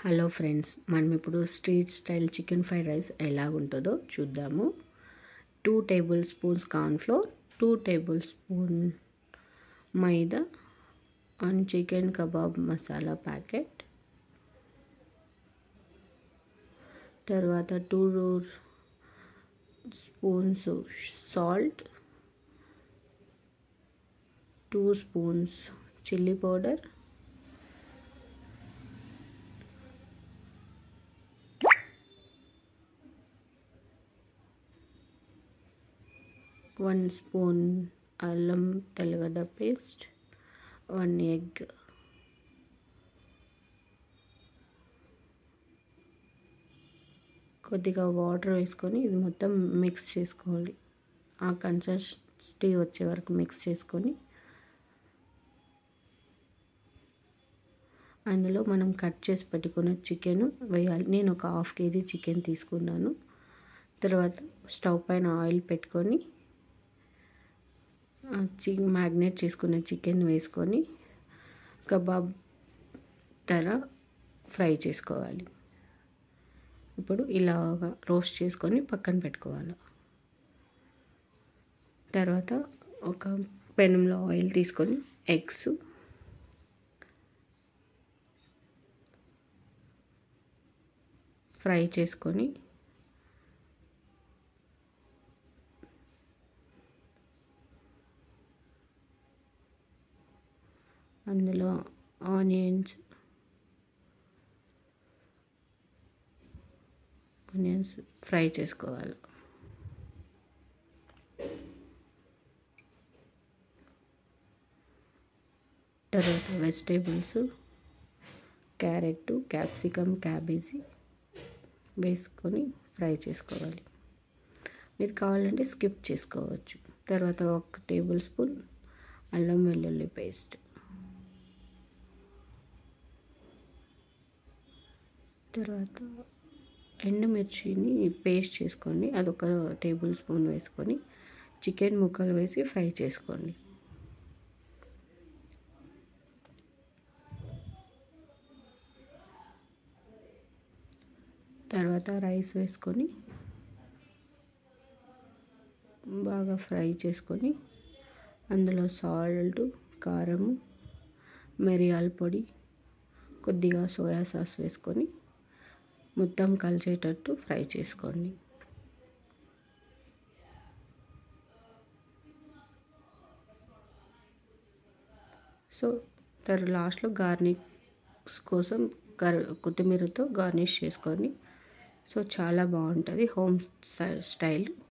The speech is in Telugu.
హలో ఫ్రెండ్స్, మనం ఇప్పుడు street style chicken fried rice ఎలాగుంటుందో చూద్దాము. 2 tablespoons cornflour, 2 tablespoon maida and chicken kebab masala packet, తర్వాత 2 spoons salt, 2 spoons chilli powder, 1 spoon అల్లం తెల్లగడ్డ పేస్ట్, 1 ఎగ్, కొద్దిగా వాటర్ వేసుకొని ఇది మొత్తం మిక్స్ చేసుకోవాలి. ఆ కన్సిస్టెన్సీ వచ్చే వరకు మిక్స్ చేసుకొని అందులో మనం కట్ చేసి పెట్టుకున్న చికెన్ వేయాలి. నేను ఒక 1/2 kg చికెన్ తీసుకున్నాను. తర్వాత స్టవ్ పైన ఆయిల్ పెట్టుకొని మ్యాగ్నేట్ చేసుకున్న చికెన్ వేసుకొని కబాబ్ తర ఫ్రై చేసుకోవాలి. ఇప్పుడు ఇలాగా రోస్ట్ చేసుకొని పక్కన పెట్టుకోవాలి. తర్వాత ఒక పెనంలో ఆయిల్ తీసుకొని ఎగ్స్, ఫ్రై చేసుకొని అందులో ఆనియన్స్ ఫ్రై చేసుకోవాలి. తర్వాత వెజిటేబుల్స్ క్యారెట్, క్యాప్సికమ్, క్యాబేజీ వేసుకొని ఫ్రై చేసుకోవాలి. మీరు కావాలంటే స్కిప్ చేసుకోవచ్చు. తర్వాత 1 టేబుల్ స్పూన్ అల్లం వెల్లుల్లి పేస్ట్, తర్వాత ఎండుమిర్చిని పేస్ట్ చేసుకోండి, అదొక టేబుల్ స్పూన్ వేసుకొని చికెన్ ముక్కలు వేసి ఫ్రై చేసుకోండి. తర్వాత రైస్ వేసుకొని బాగా ఫ్రై చేసుకొని అందులో సాల్ట్, కారం, మిరియాల పొడి, కొద్దిగా సోయా సాస్ వేసుకొని మొత్తం కలిసేటట్టు ఫ్రై చేసుకోండి. లాస్ట్లో గార్నిష్ కోసం కొత్తిమీరతో గార్నిష్ చేసుకోండి. చాలా బాగుంటుంది హోమ్ స్టైల్